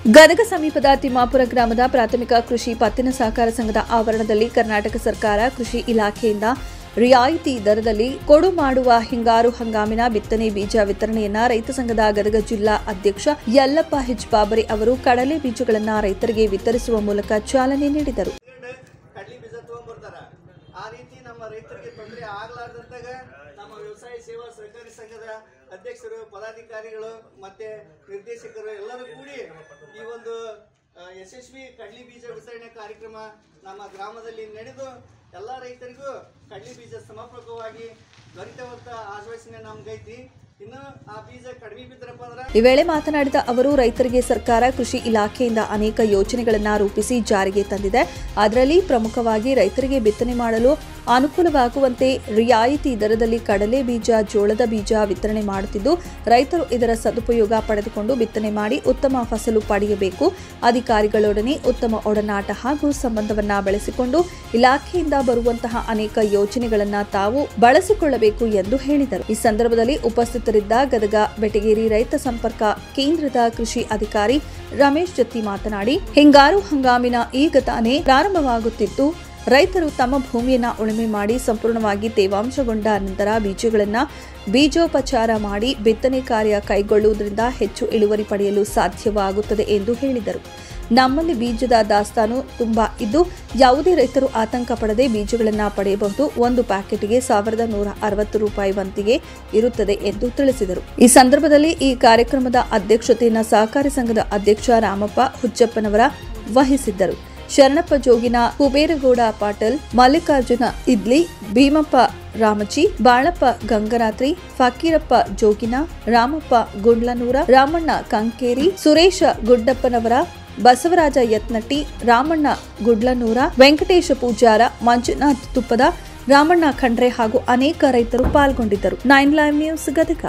ಗದಗ ಸಮೀಪದ ತಿಮ್ಮಾಪುರ ಗ್ರಾಮದ ಪ್ರಾಥಮಿಕ ಕೃಷಿ ಪತ್ತಿನ ಸಹಕಾರ ಸಂಘದ ಆವರಣದಲ್ಲಿ ಕರ್ನಾಟಕ ಸರ್ಕಾರ ಕೃಷಿ ಇಲಾಖೆಯಿಂದ ರಿಯಾಯಿತಿ ದರದಲ್ಲಿ ಕೊಡು ಮಾಡುವ ಹಿಂಗಾರು ಹಂಗಾಮಿನ ಬಿತ್ತನೆ ಬೀಜ ವಿತರಣೆಯನ್ನ ರೈತ ಸಂಘದ ಗದಗ ಜಿಲ್ಲಾ ಅಧ್ಯಕ್ಷ ಯಲ್ಲಪ್ಪ ಹೆಚ್ ಬಾಬರಿ ಅವರು ಕಡಲೆ ಬೀಜಗಳನ್ನು ರೈತರಿಗೆ ವಿತರಿಸುವ ಮೂಲಕ ಚಾಲನೆ ನೀಡಿದರು. ಆ ರೀತಿ ನಮ್ಮ ರೈತರಿಗೆ ತೊಂದರೆ ಆಗಲಾರ್ದಂತಾಗ ನಮ್ಮ ವ್ಯವಸಾಯ ಸೇವಾ ಸಹಕಾರಿ ಸಂಘದ ಅಧ್ಯಕ್ಷರು, ಪದಾಧಿಕಾರಿಗಳು ಮತ್ತೆ ನಿರ್ದೇಶಕರು ಎಲ್ಲರೂ ಕೂಡಿ ಈ ಒಂದು ಯಶಸ್ವಿ ಕಡ್ಲಿ ಬೀಜ ವಿತರಣೆ ಕಾರ್ಯಕ್ರಮ ನಮ್ಮ ಗ್ರಾಮದಲ್ಲಿ ನಡೆದು ಎಲ್ಲ ರೈತರಿಗೂ ಕಡ್ಲಿ ಬೀಜ ಸಮರ್ಪಕವಾಗಿ ದೊರೆಯುವಂತ ಆಶ್ವಾಸನೆ ನಮ್ಗೈತಿ. ಈ ವೇಳೆ ಮಾತನಾಡಿದ ಅವರು, ರೈತರಿಗೆ ಸರ್ಕಾರ ಕೃಷಿ ಇಲಾಖೆಯಿಂದ ಅನೇಕ ಯೋಜನೆಗಳನ್ನು ರೂಪಿಸಿ ಜಾರಿಗೆ ತಂದಿದೆ. ಅದರಲ್ಲಿ ಪ್ರಮುಖವಾಗಿ ರೈತರಿಗೆ ಬಿತ್ತನೆ ಮಾಡಲು ಅನುಕೂಲವಾಗುವಂತೆ ರಿಯಾಯಿತಿ ದರದಲ್ಲಿ ಕಡಲೆ ಬೀಜ, ಜೋಳದ ಬೀಜ ವಿತರಣೆ ಮಾಡುತ್ತಿದ್ದು, ರೈತರು ಇದರ ಸದುಪಯೋಗ ಪಡೆದುಕೊಂಡು ಬಿತ್ತನೆ ಮಾಡಿ ಉತ್ತಮ ಫಸಲು ಪಡೆಯಬೇಕು. ಅಧಿಕಾರಿಗಳೊಡನೆ ಉತ್ತಮ ಒಡನಾಟ ಹಾಗೂ ಸಂಬಂಧವನ್ನ ಬೆಳೆಸಿಕೊಂಡು ಇಲಾಖೆಯಿಂದ ಬರುವಂತಹ ಅನೇಕ ಯೋಜನೆಗಳನ್ನು ತಾವು ಬಳಸಿಕೊಳ್ಳಬೇಕು ಎಂದು ಹೇಳಿದರು. ಈ ಸಂದರ್ಭದಲ್ಲಿ ಉಪಸ್ಥಿತರಿದ್ದ ಗದಗ ಬೆಟಗೇರಿ ರೈತ ಸಂಪರ್ಕ ಕೇಂದ್ರದ ಕೃಷಿ ಅಧಿಕಾರಿ ರಮೇಶ್ ಜತ್ತಿ ಮಾತನಾಡಿ, ಹಿಂಗಾರು ಹಂಗಾಮಿನ ಈಗ ತಾನೇ ಪ್ರಾರಂಭವಾಗುತ್ತಿದ್ದು, ರೈತರು ತಮ್ಮ ಭೂಮಿಯನ್ನ ಉಳುಮೆ ಮಾಡಿ ಸಂಪೂರ್ಣವಾಗಿ ತೇವಾಂಶಗೊಂಡ ನಂತರ ಬೀಜಗಳನ್ನು ಬೀಜೋಪಚಾರ ಮಾಡಿ ಬಿತ್ತನೆ ಕಾರ್ಯ ಕೈಗೊಳ್ಳುವುದರಿಂದ ಹೆಚ್ಚು ಇಳುವರಿ ಪಡೆಯಲು ಸಾಧ್ಯವಾಗುತ್ತದೆ ಎಂದು ಹೇಳಿದರು. ನಮ್ಮಲ್ಲಿ ಬೀಜದ ದಾಸ್ತಾನು ತುಂಬಾ ಇದ್ದು, ಯಾವುದೇ ರೈತರು ಆತಂಕ ಪಡದೆ ಬೀಜಗಳನ್ನು ಪಡೆಯಬಹುದು. ಒಂದು ಪ್ಯಾಕೆಟ್ಗೆ 1160 ರೂಪಾಯಿ ವಂತಿಗೆ ಇರುತ್ತದೆ ಎಂದು ತಿಳಿಸಿದರು. ಈ ಸಂದರ್ಭದಲ್ಲಿ ಈ ಕಾರ್ಯಕ್ರಮದ ಅಧ್ಯಕ್ಷತೆಯನ್ನು ಸಹಕಾರಿ ಸಂಘದ ಅಧ್ಯಕ್ಷ ರಾಮಪ್ಪ ಹುಚ್ಚಪ್ಪನವರ ವಹಿಸಿದ್ದರು. ಶರಣಪ್ಪ ಜೋಗಿನ, ಕುಬೇರಗೌಡ ಪಾಟೀಲ್, ಮಲ್ಲಿಕಾರ್ಜುನ ಇದ್ಲಿ, ಭೀಮಪ್ಪ ರಾಮಚಿ, ಬಾಳಪ್ಪ ಗಂಗರಾತ್ರಿ, ಫಕೀರಪ್ಪ ಜೋಗಿನ, ರಾಮಪ್ಪ ಗುಂಡ್ಲನೂರ, ರಾಮಣ್ಣ ಕಂಕೇರಿ, ಸುರೇಶ ಗುಡ್ಡಪ್ಪನವರ, ಬಸವರಾಜ ಯತ್ನಟ್ಟಿ, ರಾಮಣ್ಣ ಗುಡ್ಲನೂರ, ವೆಂಕಟೇಶ ಪೂಜಾರ, ಮಂಜುನಾಥ್ ತುಪ್ಪದ, ರಾಮಣ್ಣ ಖಂಡ್ರೆ ಹಾಗೂ ಅನೇಕ ರೈತರು ಪಾಲ್ಗೊಂಡಿದ್ದರು. 9 ಲೈವ್ ನ್ಯೂಸ್ ಗದಗ.